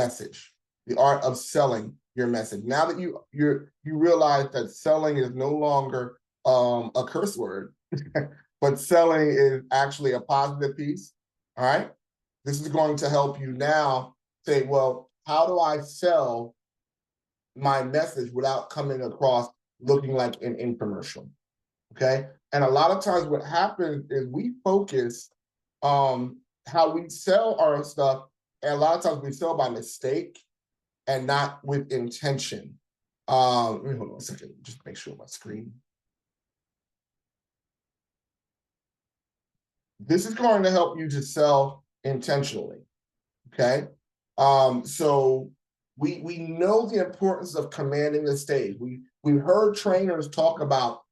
message, the art of selling your message. Now that you realize that selling is no longer a curse word, but selling is actually a positive piece. All right. This is going to help you now say, well, how do I sell my message without coming across looking like an infomercial? Okay. And a lot of times what happens is we focus how we sell our stuff, and a lot of times we sell by mistake and not with intention. Let me hold on a second, just make sure my screen. This is going to help you to sell intentionally. Okay. So we know the importance of commanding the stage. We heard trainers talk about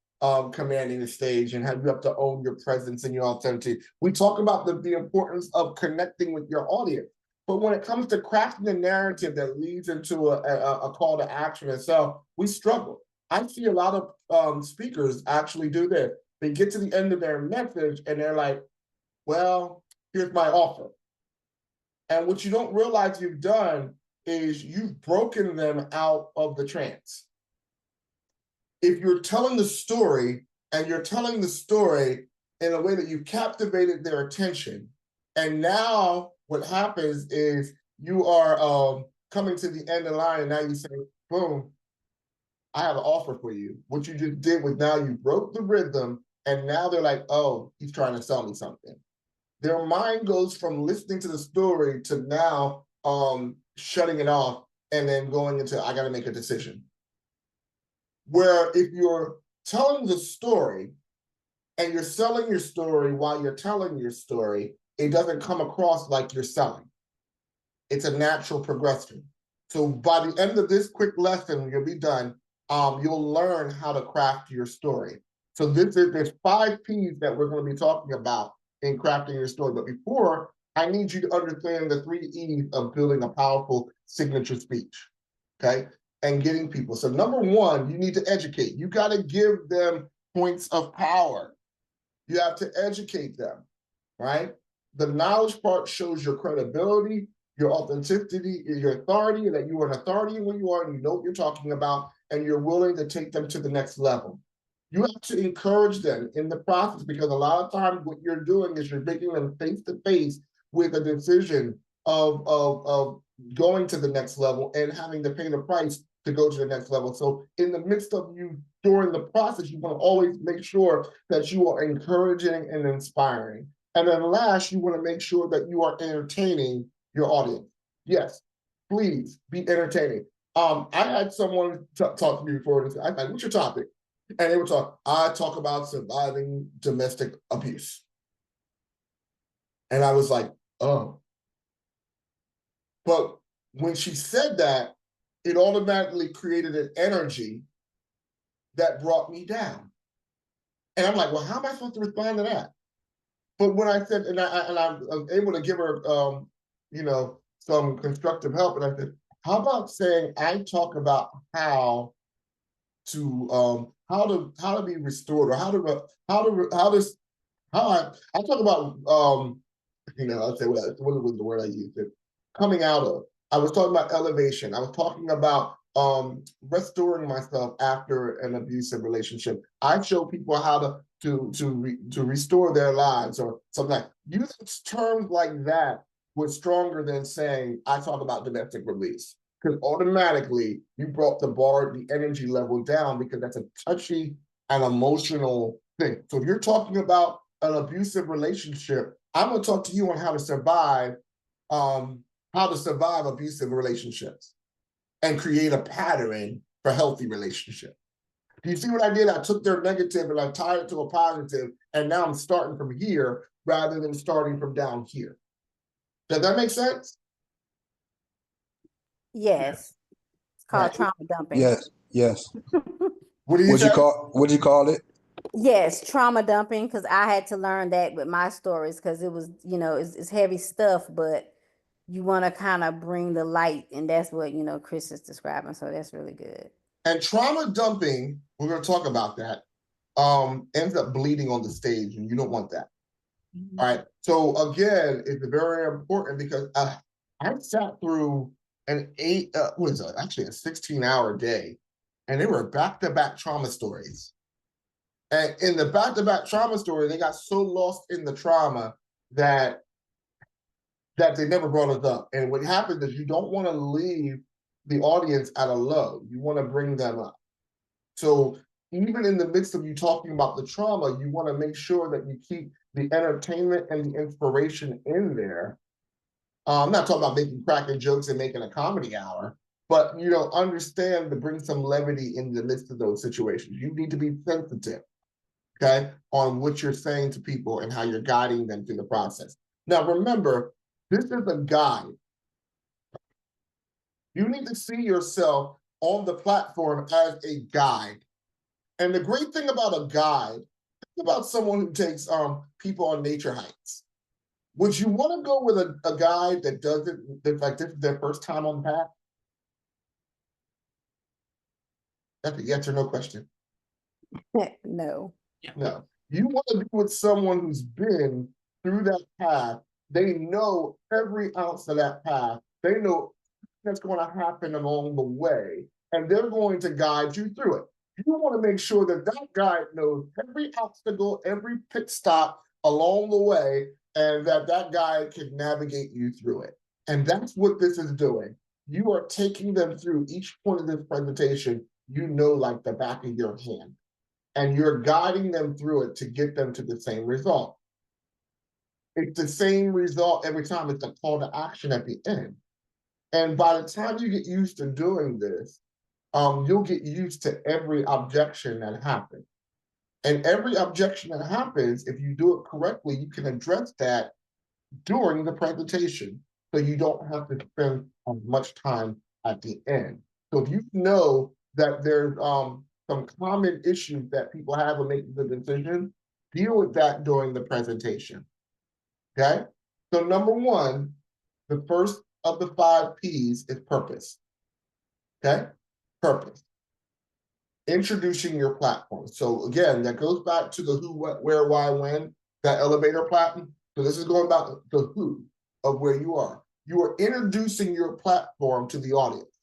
commanding the stage and how you have to own your presence and your authenticity. We talk about the importance of connecting with your audience. But when it comes to crafting the narrative that leads into a call to action itself, we struggle. I see a lot of speakers actually do this. They get to the end of their message and they're like, well, here's my offer. And what you don't realize you've done is you've broken them out of the trance. If you're telling the story and you're telling the story in a way that you captivated their attention, and now what happens is you are coming to the end of the line, and now you say, boom, I have an offer for you. What you just did was now you broke the rhythm, and now they're like, oh, he's trying to sell me something. Their mind goes from listening to the story to now shutting it off and then going into, I got to make a decision. Where if you're telling the story and you're selling your story while you're telling your story, it doesn't come across like you're selling. It's a natural progression. So by the end of this quick lesson, you'll be done. You'll learn how to craft your story. So there's 5 P's that we're going to be talking about in crafting your story. But before, I need you to understand the 3 E's of building a powerful signature speech, okay? And getting people. So number 1, you need to educate. You got to give them points of power. You have to educate them, right? The knowledge part shows your credibility, your authenticity, your authority, and that you are an authority in what you are, and you know what you're talking about, and you're willing to take them to the next level. You have to encourage them in the process, because a lot of times what you're doing is you're making them face to face with a decision of going to the next level and having to pay the price to go to the next level. So in the midst of you during the process, you want to always make sure that you are encouraging and inspiring. And then last, you want to make sure that you are entertaining your audience. Yes, please be entertaining. I had someone talk to me before, and I was like, what's your topic? And they would I talk about surviving domestic abuse. And I was like, oh. But when she said that, it automatically created an energy that brought me down. And I'm like, well, how am I supposed to respond to that? But when I said, and I was able to give her, some constructive help, and I said, how about saying I talk about how to be restored, or I talk about I'll say what was the word I used? Coming out of. I was talking about elevation. I was talking about restoring myself after an abusive relationship. I show people how to restore their lives, or something like using terms like that was stronger than saying I talk about domestic release, because automatically you brought the energy level down, because that's a touchy and emotional thing. So if you're talking about an abusive relationship, I'm going to talk to you on how to survive abusive relationships and create a pattern for healthy relationships. Do you see what I did? I took their negative and I tied it to a positive, and now I'm starting from here rather than starting from down here. Does that make sense? Yes. It's called trauma dumping. Yes. What do you say? What'd you call it? Yes, trauma dumping, because I had to learn that with my stories, because it was, it's heavy stuff, but you want to kind of bring the light, and that's what, Chris is describing. So that's really good. And trauma dumping, we're going to talk about that, ends up bleeding on the stage, and you don't want that. Mm-hmm. All right. So again, it's very important, because I sat through actually a 16-hour day, and they were back-to-back trauma stories. And in the back-to-back trauma story, they got so lost in the trauma that they never brought it up. And what happens is you don't want to leave the audience at a low. You want to bring them up. So even in the midst of you talking about the trauma, you want to make sure that you keep the entertainment and the inspiration in there. I'm not talking about making cracking jokes and making a comedy hour, but understand to bring some levity in the midst of those situations. You need to be sensitive, okay, on what you're saying to people and how you're guiding them through the process. Now, remember, this is a guide. You need to see yourself on the platform as a guide. And the great thing about a guide, think about someone who takes people on nature hikes. Would you want to go with a guide that doesn't, that like this is their first time on the path? That's a yes or no question. No. No. You want to be with someone who's been through that path. They know every ounce of that path. They know that's going to happen along the way, and they're going to guide you through it. You want to make sure that that guide knows every obstacle, every pit stop along the way, and that guide can navigate you through it. And that's what this is doing. You are taking them through each point of this presentation, like the back of your hand. And you're guiding them through it to get them to the same result. It's the same result every time. It's a call to action at the end. And by the time you get used to doing this, you'll get used to every objection that happens. And every objection that happens, if you do it correctly, you can address that during the presentation. So you don't have to spend much time at the end. So if you know that there's some common issues that people have when making the decision, deal with that during the presentation. Okay? So number one, the first of the 5 P's is purpose. Okay? Purpose. Introducing your platform. So again, that goes back to the who, what, where, why, when, that elevator platform. So this is going back to the who of where you are. You are introducing your platform to the audience.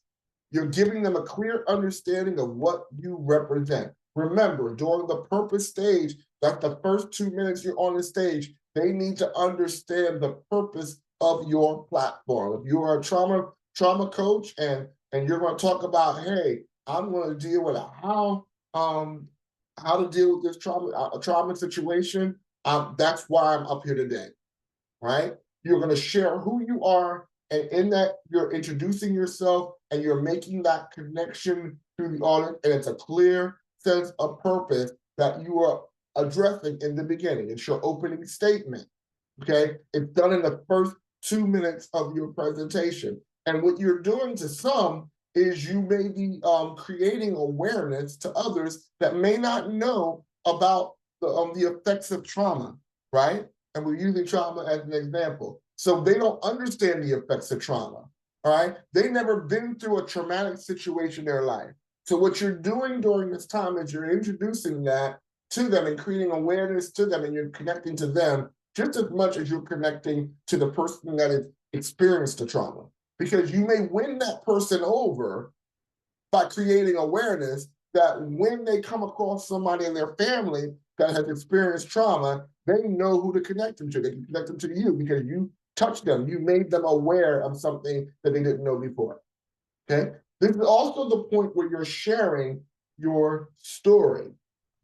You're giving them a clear understanding of what you represent. Remember, during the purpose stage, that's the first 2 minutes you're on the stage, they need to understand the purpose of your platform. If you are a trauma coach and you're going to talk about, hey, I'm going to deal with how to deal with this trauma situation. That's why I'm up here today, right? You're going to share who you are, and in that, you're introducing yourself and you're making that connection to the audience, and it's a clear sense of purpose that you are addressing in the beginning. It's your opening statement, okay? It's done in the first 2 minutes of your presentation. And what you're doing to some is you may be creating awareness to others that may not know about the effects of trauma, right? And we're using trauma as an example. So they don't understand the effects of trauma, all right? They've never been through a traumatic situation in their life. So what you're doing during this time is you're introducing that to them and creating awareness to them, and you're connecting to them just as much as you're connecting to the person that has experienced the trauma. Because you may win that person over by creating awareness that when they come across somebody in their family that has experienced trauma, they know who to connect them to. They can connect them to you because you touched them. You made them aware of something that they didn't know before, okay? This is also the point where you're sharing your story,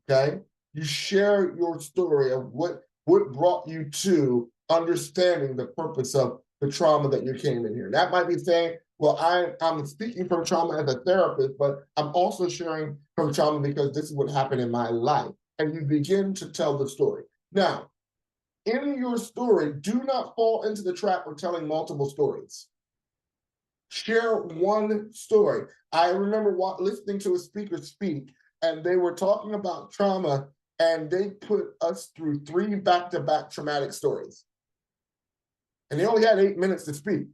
okay? You share your story of what brought you to understanding the purpose of the trauma that you came in here. That might be saying, well, I'm speaking from trauma as a therapist, but I'm also sharing from trauma because this is what happened in my life. And you begin to tell the story. Now, in your story, do not fall into the trap of telling multiple stories. Share one story. I remember listening to a speaker speak, and they were talking about trauma, and they put us through 3 back-to-back traumatic stories. And they only had 8 minutes to speak.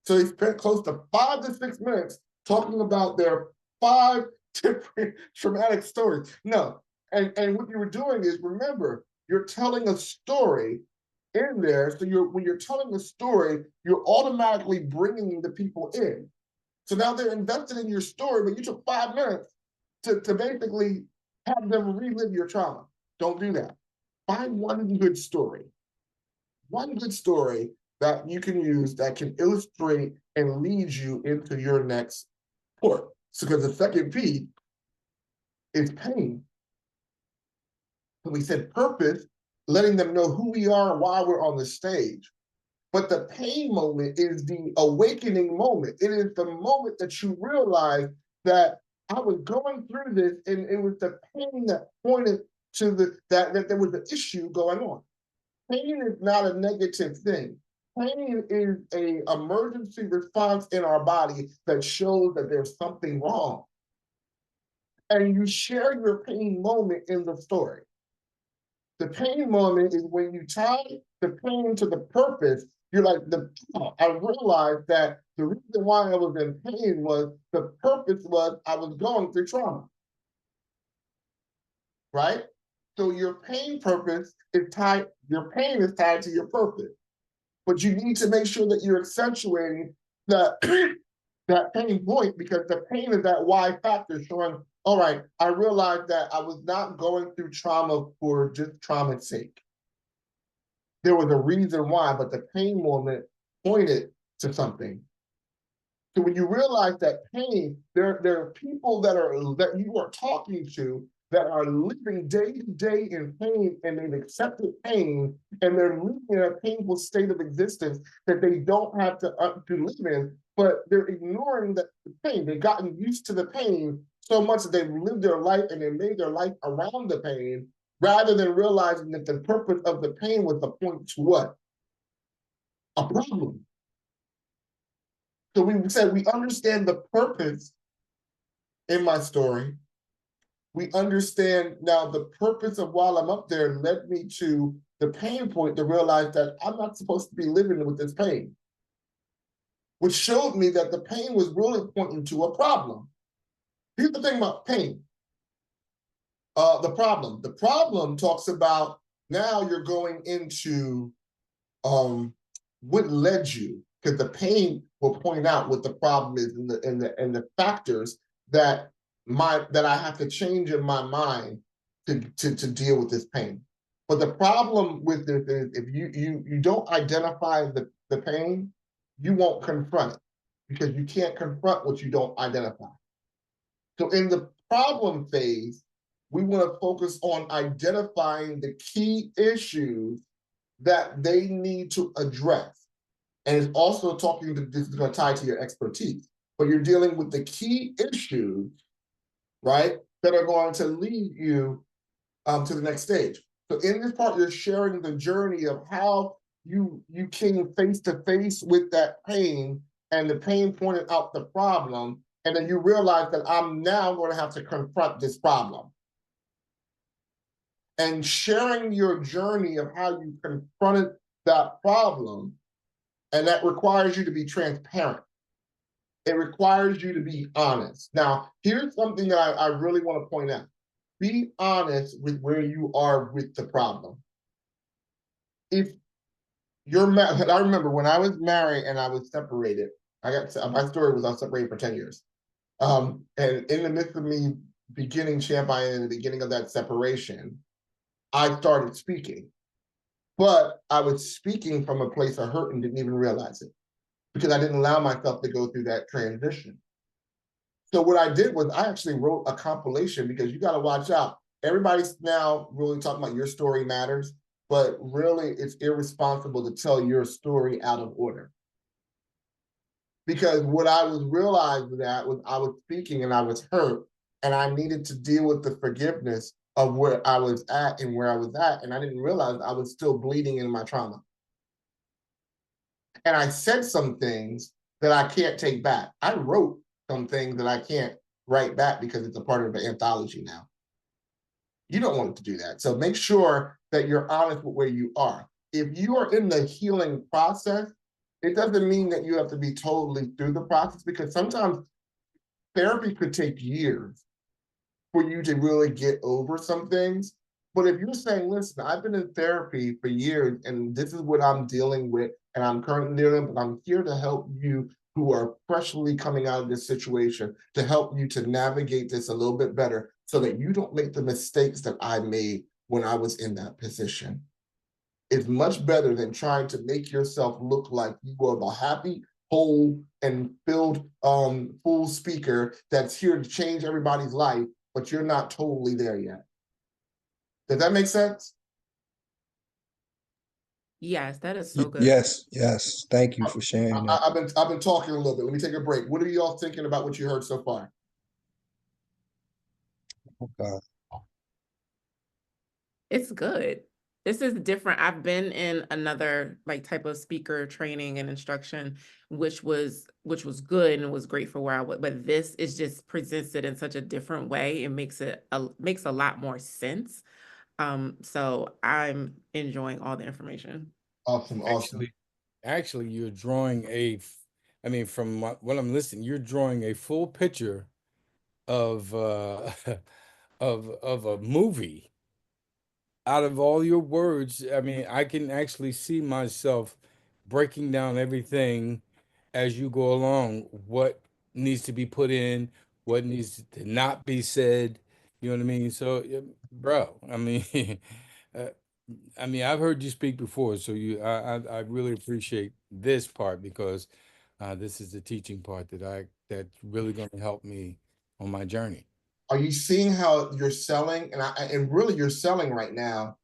So they spent close to 5 to 6 minutes talking about their 5 different traumatic stories. No, and what you were doing is, remember, you're telling a story in there. So when you're telling a story, you're automatically bringing the people in. So now they're invested in your story, but you took 5 minutes to basically have them relive your trauma. Don't do that. Find one good story that you can use that can illustrate and lead you into your next port. So, because the second P is pain. So we said purpose, letting them know who we are and why we're on the stage. But the pain moment is the awakening moment. It is the moment that you realize that I was going through this, and it was the pain that pointed to that there was an issue going on. Pain is not a negative thing. Pain is an emergency response in our body that shows that there's something wrong. And you share your pain moment in the story. The pain moment is when you tie the pain to the purpose. You're like, I realized that the reason why I was in pain was the purpose was I was going through trauma. Right? So your pain purpose is tied, your pain is tied to your purpose. But you need to make sure that you're accentuating that, that pain point, because the pain is that why factor showing, all right, I realized that I was not going through trauma for just trauma's sake. There was a reason why, but the pain moment pointed to something. So when you realize that pain, there are people that you are talking to that are living day to day in pain, and they've accepted pain, and they're living in a painful state of existence that they don't have to live in, but they're ignoring the pain. They've gotten used to the pain so much that they've lived their life and they made their life around the pain, rather than realizing that the purpose of the pain was to point to what? A problem. So we said we understand the purpose in my story. We understand now the purpose of while I'm up there led me to the pain point to realize that I'm not supposed to be living with this pain, which showed me that the pain was really pointing to a problem. Here's the thing about pain. The problem talks about now you're going into what led you, because the pain will point out what the problem is and the factors that I have to change in my mind to deal with this pain. But the problem with this is if you don't identify the pain, you won't confront it, because you can't confront what you don't identify. So in the problem phase, we want to focus on identifying the key issues that they need to address. And it's also talking to, this is going to tie to your expertise, but you're dealing with the key issues, right, that are going to lead you to the next stage. So in this part, you're sharing the journey of how you came face to face with that pain, and the pain pointed out the problem, and then you realize that I'm now going to have to confront this problem. And sharing your journey of how you confronted that problem, and that requires you to be transparent. It requires you to be honest. Now, here's something that I really want to point out. Be honest with where you are with the problem. If you're married, I remember when I was married and I was separated, my story was I was separated for 10 years. And in the midst of me beginning Champagne in the beginning of that separation, I started speaking. But I was speaking from a place of hurt and didn't even realize it, because I didn't allow myself to go through that transition. So what I did was I actually wrote a compilation, because you got to watch out. Everybody's now really talking about your story matters, but really it's irresponsible to tell your story out of order. Because what I was realizing that was I was speaking and I was hurt, and I needed to deal with the forgiveness of where I was at and where I was at. And I didn't realize I was still bleeding in my trauma. And I said some things that I can't take back. I wrote some things that I can't write back because it's a part of the anthology now. You don't want to do that. So make sure that you're honest with where you are. If you are in the healing process, it doesn't mean that you have to be totally through the process, because sometimes therapy could take years for you to really get over some things. But if you're saying, listen, I've been in therapy for years and this is what I'm dealing with and I'm currently dealing with, but I'm here to help you who are freshly coming out of this situation to help you to navigate this a little bit better so that you don't make the mistakes that I made when I was in that position. It's much better than trying to make yourself look like you are the happy, whole, and filled full speaker that's here to change everybody's life, but you're not totally there yet. Does that make sense? Yes, that is so good. Yes, yes. Thank you for sharing that. I've been talking a little bit. Let me take a break. What are y'all thinking about what you heard so far? Okay. It's good. This is different. I've been in another like type of speaker training and instruction, which was good and was great for where I was. But this is just presents it in such a different way. It makes makes a lot more sense. So I'm enjoying all the information. Awesome, awesome. Actually, you're drawing I mean, from what I'm listening, you're drawing a full picture of of a movie out of all your words. I mean, I can actually see myself breaking down everything as you go along, what needs to be put in, what needs to not be said. You know what I mean? So, bro, I mean, uh, I've heard you speak before, so I really appreciate this part because this is the teaching part that's really going to help me on my journey. Are you seeing how you're selling? And really you're selling right now.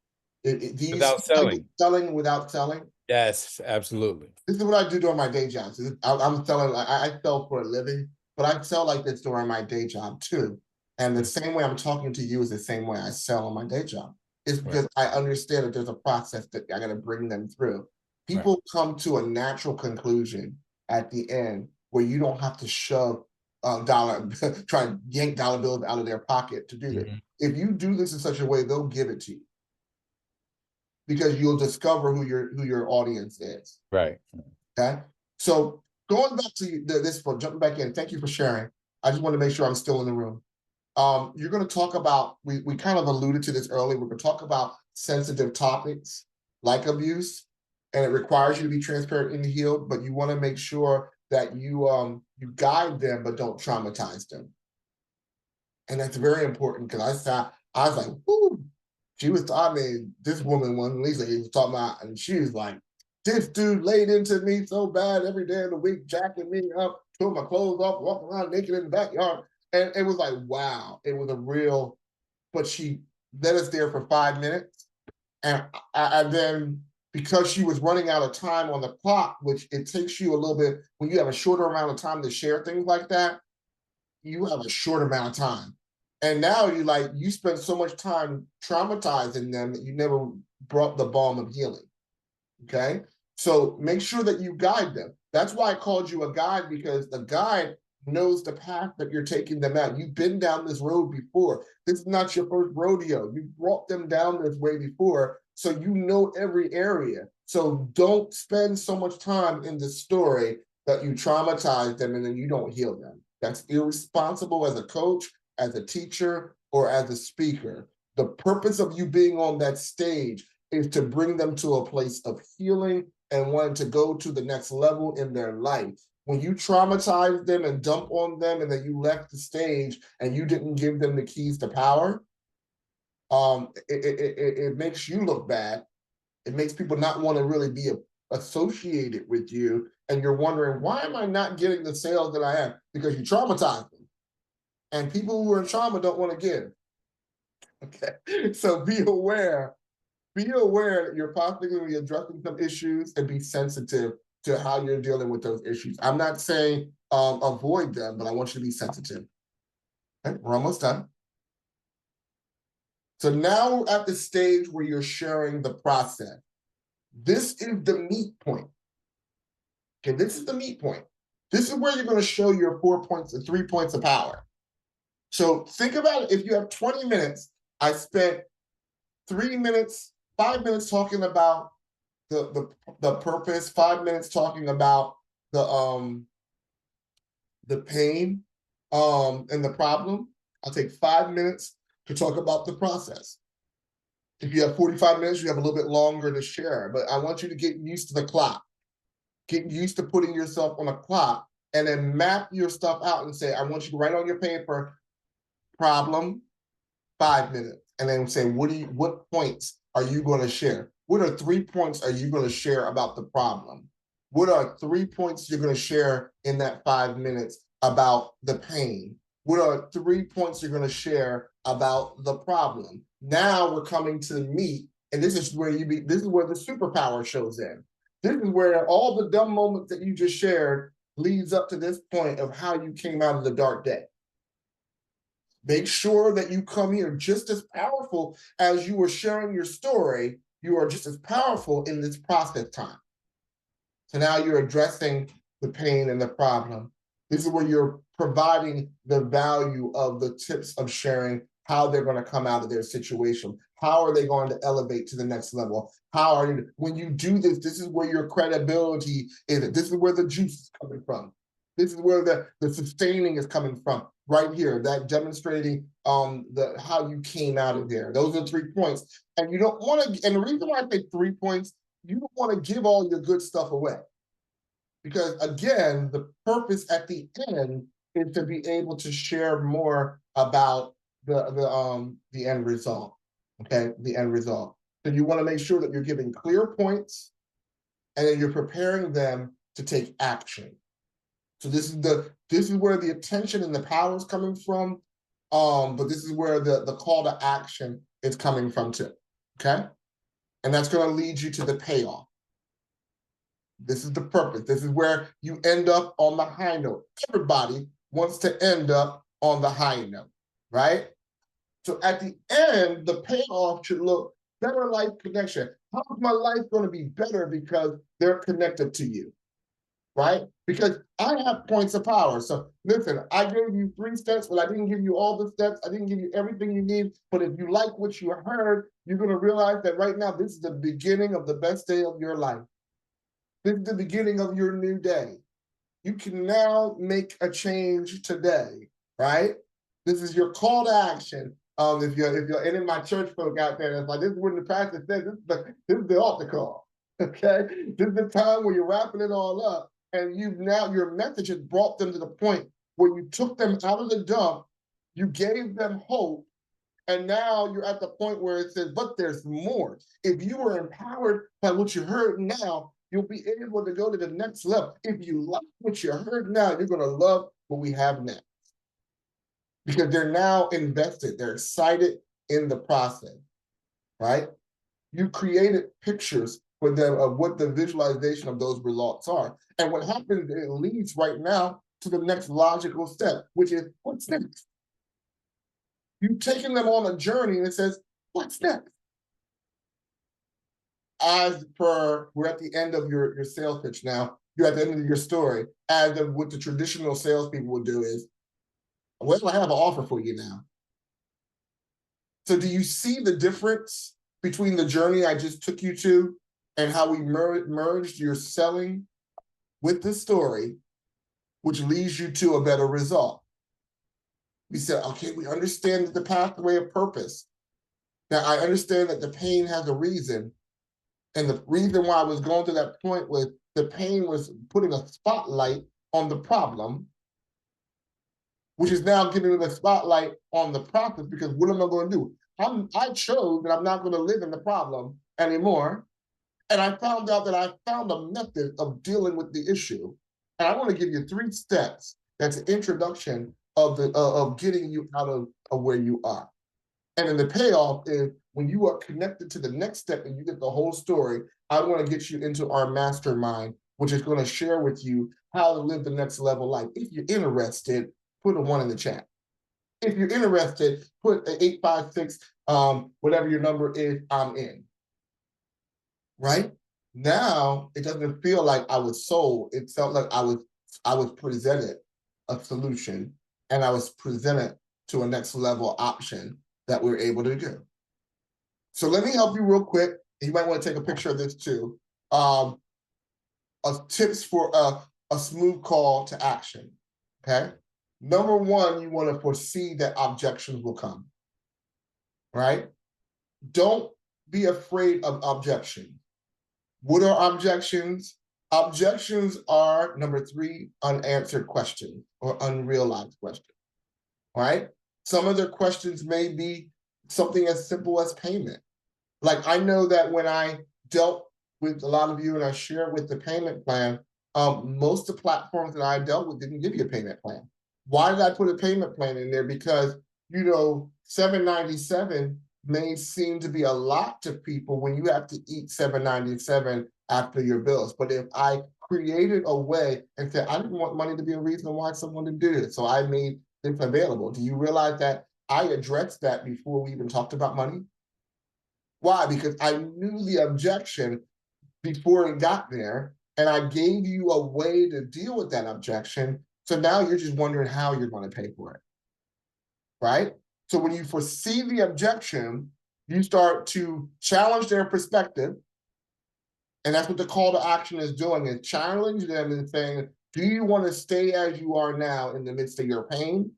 Without selling. Selling without selling? Yes, absolutely. This is what I do during my day job. I'm selling, I sell for a living, but I sell like this during my day job too. And the same way I'm talking to you is the same way I sell on my day job. It's because I understand that there's a process that I got to bring them through. People come to a natural conclusion at the end where you don't have to shove try and yank dollar bills out of their pocket to do this. If you do this in such a way, they'll give it to you because you'll discover who your audience is. Right. Okay. So going back to this point, jumping back in, thank you for sharing. I just want to make sure I'm still in the room. You're going to talk about, we kind of alluded to this earlier, we're going to talk about sensitive topics like abuse, and it requires you to be transparent and healed, but you want to make sure that you guide them, but don't traumatize them. And that's very important because I was like, ooh, she was, I mean, this woman, one Lisa, he was talking about, and she was like, this dude laid into me so bad every day of the week, jacking me up, took my clothes off, walking around naked in the backyard. And it was like, wow, it was a real, but she let us there for 5 minutes. And then because she was running out of time on the clock, which it takes you a little bit, when you have a shorter amount of time to share things like that, you have a short amount of time. And now you spend so much time traumatizing them that you never brought the balm of healing. Okay. So make sure that you guide them. That's why I called you a guide, because the guide knows the path that you're taking them out. You've been down this road before. This is not your first rodeo. You brought them down this way before, so you know every area. So don't spend so much time in the story that you traumatize them and then you don't heal them. That's irresponsible as a coach, as a teacher, or as a speaker. The purpose of you being on that stage is to bring them to a place of healing and wanting to go to the next level in their life. When you traumatize them and dump on them and then you left the stage and you didn't give them the keys to power, it makes you look bad. It makes people not want to really be associated with you. And you're wondering, why am I not getting the sales that I am? Because you traumatized them. And people who are in trauma don't want to give. Okay, so be aware that you're possibly going to be addressing some issues, and be sensitive to how you're dealing with those issues. I'm not saying avoid them, but I want you to be sensitive. Okay, we're almost done. So now we're at the stage where you're sharing the process. This is the meat point. Okay, this is the meat point. This is where you're going to show your 4 points and 3 points of power. So think about it. If you have 20 minutes, I spent 3 minutes, 5 minutes talking about the purpose, 5 minutes talking about the pain and the problem. I'll take 5 minutes to talk about the process. If you have 45 minutes, you have a little bit longer to share, but I want you to get used to the clock. Get used to putting yourself on a clock and then map your stuff out and say, I want you to write on your paper, problem, 5 minutes, and then say, what points are you going to share? What are 3 points are you going to share about the problem? What are 3 points you're going to share in that 5 minutes about the pain? What are 3 points you're going to share about the problem? Now we're coming to the meat, and this is where this is where the superpower shows in. This is where all the dumb moments that you just shared leads up to this point of how you came out of the dark day. Make sure that you come here just as powerful as you were sharing your story. You are just as powerful in this process time. So now you're addressing the pain and the problem. This is where you're providing the value of the tips of sharing how they're going to come out of their situation. How are they going to elevate to the next level? How are you, when you do this, this is where your credibility is. This is where the juice is coming from. This is where the sustaining is coming from. Right here, that demonstrating how you came out of there. Those are 3 points. And you don't want to, and the reason why I say 3 points, you don't want to give all your good stuff away. Because again, the purpose at the end is to be able to share more about the end result. Okay, the end result. So you want to make sure that you're giving clear points and then you're preparing them to take action. So this is where the attention and the power is coming from. But this is where the call to action is coming from too. Okay. And that's going to lead you to the payoff. This is the purpose. This is where you end up on the high note. Everybody wants to end up on the high note, right? So at the end, the payoff should look better life connection. How is my life going to be better because they're connected to you? Right? Because I have points of power. So listen, I gave you 3 steps, but I didn't give you all the steps. I didn't give you everything you need. But if you like what you heard, you're going to realize that right now, this is the beginning of the best day of your life. This is the beginning of your new day. You can now make a change today, right? This is your call to action. If you're any of my church folk out there, that's like, this is when the pastor said, this is the altar call. Okay? This is the time where you're wrapping it all up. And your message has brought them to the point where you took them out of the dump, you gave them hope, and now you're at the point where it says, but there's more. If you were empowered by what you heard now, you'll be able to go to the next level. If you like what you heard now, you're going to love what we have next. Because they're now invested, they're excited in the process, right? You created pictures for them of what the visualization of those results are. And what happens, it leads right now to the next logical step, which is, what's next? You've taken them on a journey and it says, what's next? As per, we're at the end of your sales pitch now, you're at the end of your story, as of what the traditional salespeople would do is, well, I have an offer for you now. So do you see the difference between the journey I just took you to and how we merged your selling with the story, which leads you to a better result? We said, okay, we understand the pathway of purpose. Now, I understand that the pain has a reason. And the reason why I was going to that point was the pain was putting a spotlight on the problem, which is now giving the spotlight on the process, because what am I going to do? I chose that I'm not going to live in the problem anymore. And I found out that I found a method of dealing with the issue. And I want to give you 3 steps. That's an introduction of getting you out of where you are. And then the payoff is when you are connected to the next step and you get the whole story, I want to get you into our mastermind, which is going to share with you how to live the next level life. If you're interested, put a 1 in the chat. If you're interested, put an 856, whatever your number is, I'm in. Right? Now, it doesn't feel like I was sold. It felt like I was presented a solution, and I was presented to a next level option that we're able to do. So let me help you real quick. You might want to take a picture of this too. Tips for a smooth call to action. Okay. Number 1, you want to foresee that objections will come. Right? Don't be afraid of objections. What are objections? Objections are number 3, unanswered questions or unrealized questions. Right? Some of their questions may be something as simple as payment. Like I know that when I dealt with a lot of you and I shared with the payment plan, most of the platforms that I dealt with didn't give you a payment plan. Why did I put a payment plan in there? Because, you know, $7.97 may seem to be a lot to people when you have to eat $7.97 after your bills. But if I created a way and said, I didn't want money to be a reason why someone to do it, so I made this available. Do you realize that I addressed that before we even talked about money? Why? Because I knew the objection before it got there, and I gave you a way to deal with that objection. So now you're just wondering how you're going to pay for it, right? So when you foresee the objection, you start to challenge their perspective. And that's what the call to action is doing, is challenge them and saying, do you want to stay as you are now in the midst of your pain?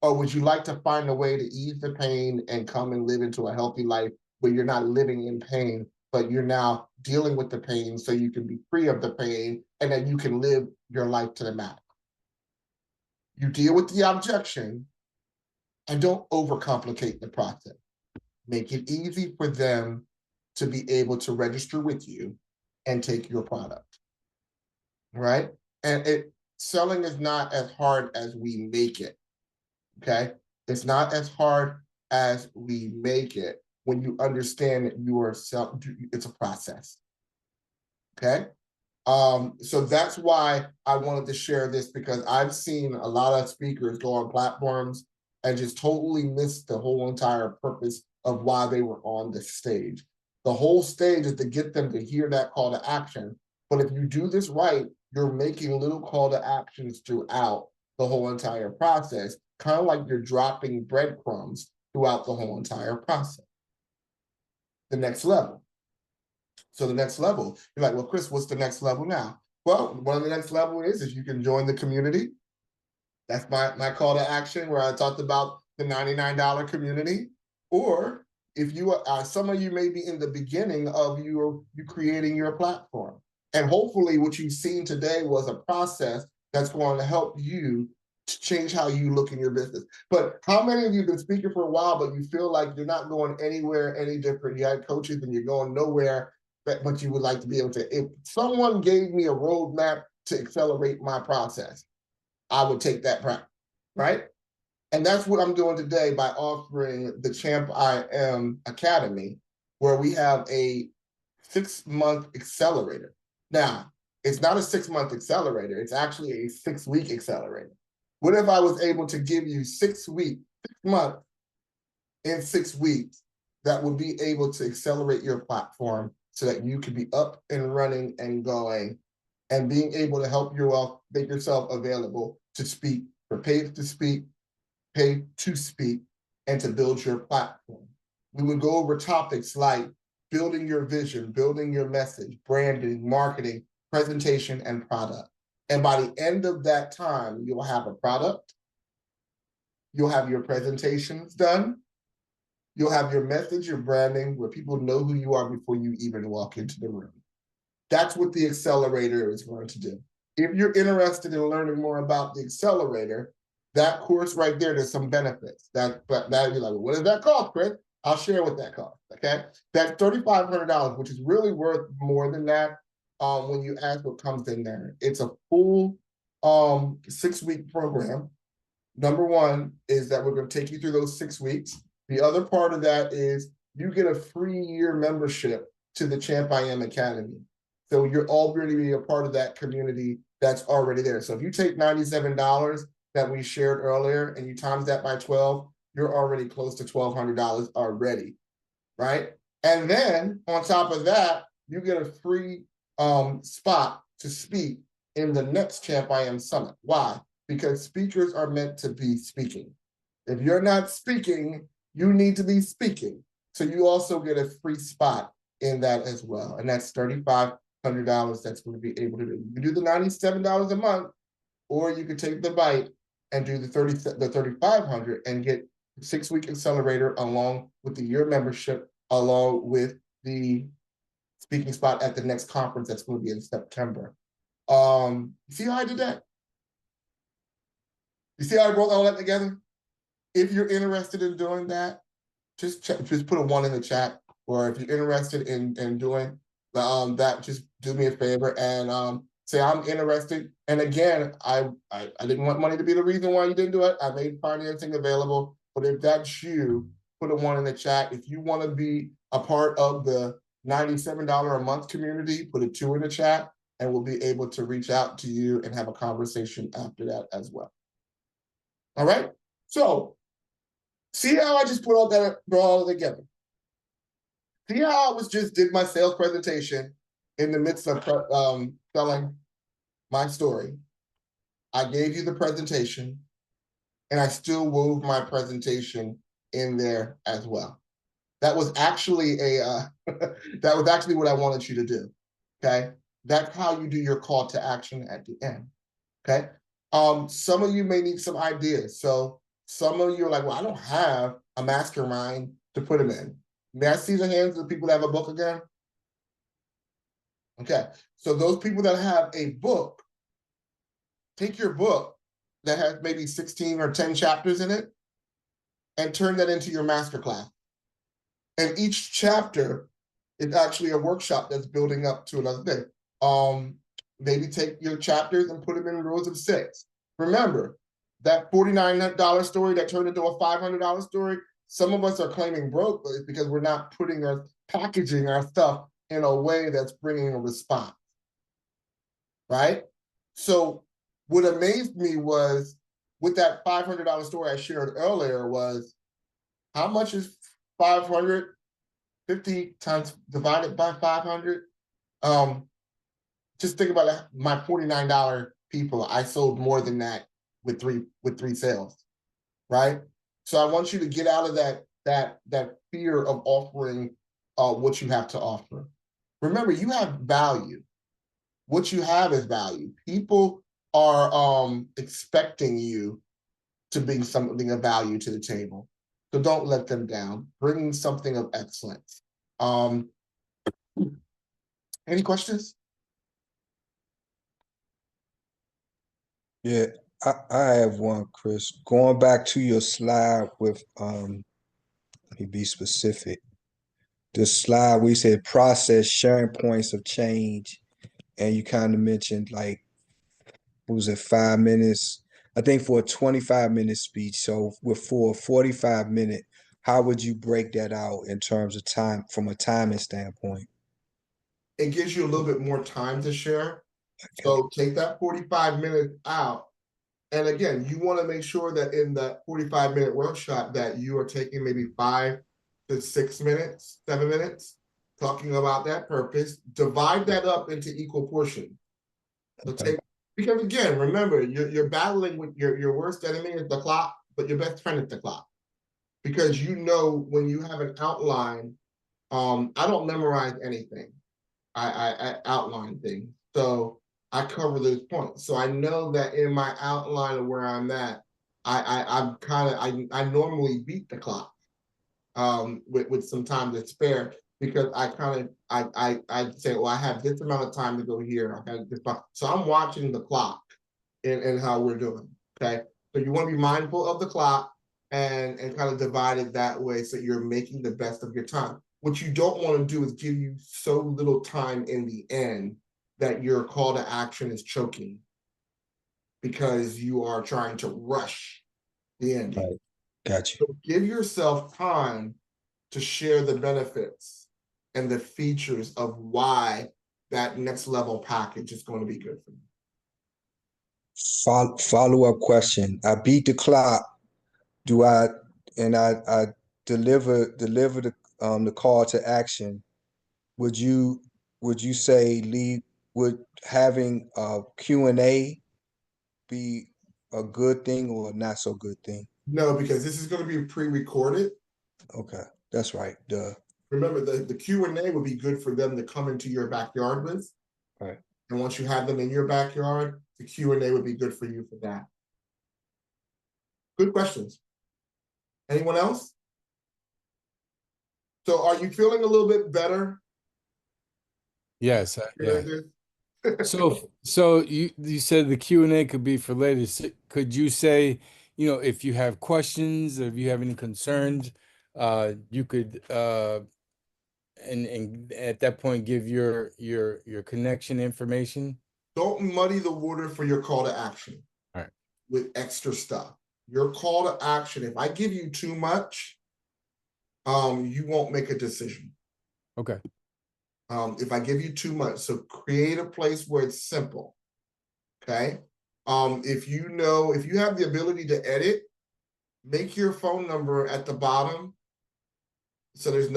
Or would you like to find a way to ease the pain and come and live into a healthy life where you're not living in pain, but you're now dealing with the pain so you can be free of the pain and then you can live your life to the max? You deal with the objection and don't overcomplicate the process. Make it easy for them to be able to register with you and take your product, right? And selling is not as hard as we make it, okay? It's not as hard as we make it when you understand that you are it's a process, okay? So that's why I wanted to share this, because I've seen a lot of speakers go on platforms and just totally miss the whole entire purpose of why they were on the stage. The whole stage is to get them to hear that call to action. But if you do this right, you're making little call to actions throughout the whole entire process, kind of like you're dropping breadcrumbs throughout the whole entire process. The next level. So the next level, you're like, well, Chris, what's the next level now? Well, one of the next level is you can join the community. That's my call to action, where I talked about the $99 community. Or if you are, some of you may be in the beginning of you creating your platform. And hopefully what you've seen today was a process that's going to help you to change how you look in your business. But how many of you have been speaking for a while, but you feel like you're not going anywhere any different? You had coaches and you're going nowhere, but you would like to be able to. If someone gave me a roadmap to accelerate my process, I would take that practice, right? And that's what I'm doing today by offering the Champ I Am Academy, where we have a 6-month accelerator. Now, it's not a 6-month accelerator, it's actually a 6-week accelerator. What if I was able to give you 6 months in 6 weeks that would be able to accelerate your platform so that you could be up and running and going and being able to help you make yourself available to speak, for paid to speak, pay to speak, and to build your platform. We would go over topics like building your vision, building your message, branding, marketing, presentation, and product. And by the end of that time, you'll have a product, you'll have your presentations done, you'll have your message, your branding, where people know who you are before you even walk into the room. That's what the accelerator is going to do. If you're interested in learning more about the accelerator, that course right there, there's some benefits. But now you're like, well, what does that cost, Chris? I'll share what that costs, okay? That's $3,500, which is really worth more than that when you ask what comes in there. It's a full 6-week program. Number one is that we're going to take you through those 6 weeks. The other part of that is you get a free year membership to the Champ I Am Academy. So you're already a part of that community that's already there. So if you take $97 that we shared earlier and you times that by 12, you're already close to $1,200 already, right? And then on top of that, you get a free spot to speak in the next Champ I Am Summit. Why? Because speakers are meant to be speaking. If you're not speaking, you need to be speaking. So you also get a free spot in that as well. And that's $3,500 that's going to be able to do. You can do the $97 a month, or you could take the bite and do the $3,500 and get 6-week accelerator along with the year membership, along with the speaking spot at the next conference that's going to be in September. See how I did that? You see how I brought all that together? If you're interested in doing that, just put a 1 in the chat, or if you're interested in doing that, just do me a favor and say I'm interested. And again, I didn't want money to be the reason why you didn't do it. I made financing available, but if that's you, put a 1 in the chat. If you want to be a part of the $97 a month community, put a 2 in the chat, and we'll be able to reach out to you and have a conversation after that as well. All right, so see how I just put all that together. See how I did my sales presentation in the midst of selling my story. I gave you the presentation, and I still wove my presentation in there as well. That was actually that was actually what I wanted you to do. Okay, that's how you do your call to action at the end. Okay. Some of you may need some ideas. So some of you are like, well, I don't have a mastermind to put them in. May I see the hands of the people that have a book again? Okay. So those people that have a book, take your book that has maybe 16 or 10 chapters in it and turn that into your masterclass. And each chapter is actually a workshop that's building up to another thing. Maybe take your chapters and put them in rows of 6. Remember, that $49 story that turned into a $500 story, some of us are claiming broke, but it's because we're not packaging our stuff in a way that's bringing a response, right? So what amazed me was, with that $500 story I shared earlier, was how much is 550 times divided by 500? Just think about it, my $49 people, I sold more than that with three sales, right? So I want you to get out of that fear of offering what you have to offer. Remember, you have value. What you have is value. People are expecting you to bring something of value to the table. So don't let them down. Bring something of excellence. Any questions? Yeah, I have one, Chris. Going back to your slide with let me be specific. The slide we said process sharing points of change, and you kind of mentioned, like, what was it, 5 minutes? I think for a 25-minute speech. So for a 45-minute, how would you break that out in terms of time, from a timing standpoint? It gives you a little bit more time to share. So take that 45 minutes out. And again, you want to make sure that in that 45-minute workshop that you are taking maybe 5 to 6 minutes, 7 minutes, talking about that purpose. Divide that up into equal portions. So because again, remember, you're battling with your worst enemy is the clock, but your best friend is the clock. Because you know, when you have an outline, I don't memorize anything. I outline things. So I cover those points. So I know that in my outline of where I'm at, I normally beat the clock with some time to spare, because I say, well, I have this amount of time to go here. I have this, so I'm watching the clock in how we're doing. Okay. So you want to be mindful of the clock and kind of divide it that way, so you're making the best of your time. What you don't want to do is give you so little time in the end that your call to action is choking, because you are trying to rush the ending. Right. Gotcha. So give yourself time to share the benefits and the features of why that next level package is going to be good for you. Follow-up question. I beat the clock. I deliver the call to action. Would you say would having a Q&A be a good thing or not so good thing? No, because this is going to be pre-recorded. Okay, that's right. Duh. Remember, the Q&A would be good for them to come into your backyard with. Right. And once you have them in your backyard, the Q&A would be good for you for that. Good questions. Anyone else? So are you feeling a little bit better Yes, yeah. Yeah. So you said the Q&A could be for later. Could you say, if you have questions, or if you have any concerns, you could and at that point give your connection information. Don't muddy the water for your call to action. All right. With extra stuff. Your call to action, if I give you too much, you won't make a decision. Okay. If I give you too much, so create a place where it's simple. Okay. If you have the ability to edit, make your phone number at the bottom. So there's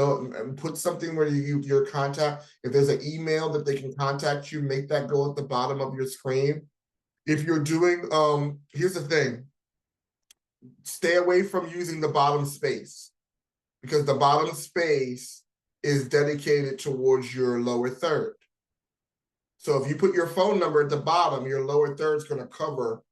put something where your contact, if there's an email that they can contact you, make that go at the bottom of your screen. If you're doing, here's the thing, stay away from using the bottom space, because the bottom space is dedicated towards your lower third. So if you put your phone number at the bottom, your lower third is going to cover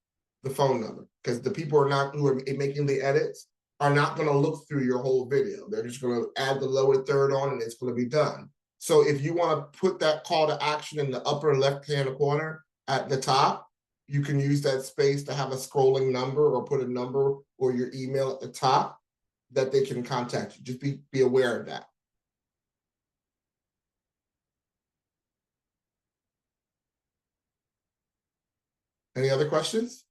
the phone number, because the people who are making the edits are not going to look through your whole video. They're just going to add the lower third on and it's going to be done. So if you want to put that call to action in the upper left-hand corner at the top, you can use that space to have a scrolling number, or put a number or your email at the top that they can contact you. Just be aware of that. Any other questions?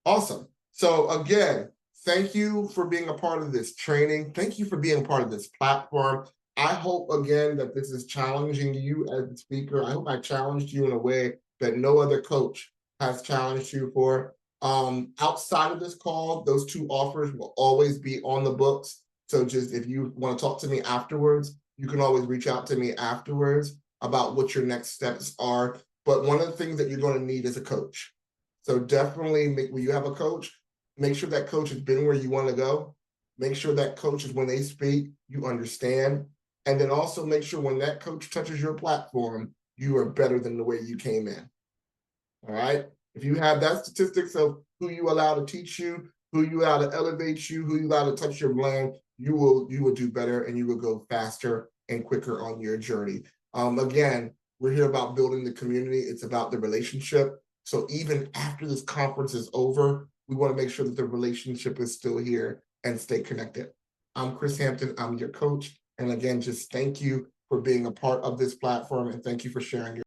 Awesome. So again, thank you for being a part of this training. Thank you for being a part of this platform. I hope, again, that this is challenging you as a speaker. I hope I challenged you in a way that no other coach has challenged you for. Outside of this call, those 2 offers will always be on the books. So just if you want to talk to me afterwards, you can always reach out to me afterwards about what your next steps are. But one of the things that you're going to need is a coach. So definitely when you have a coach, make sure that coach has been where you want to go. Make sure that coach is, when they speak, you understand. And then also make sure when that coach touches your platform, you are better than the way you came in. All right. If you have that statistics of who you allow to teach you, who you allow to elevate you, who you allow to touch your brand, you will do better, and you will go faster and quicker on your journey. Again, we're here about building the community. It's about the relationship. So even after this conference is over, we want to make sure that the relationship is still here and stay connected. I'm Chris Hampton. I'm your coach. And again, just thank you for being a part of this platform, and thank you for sharing your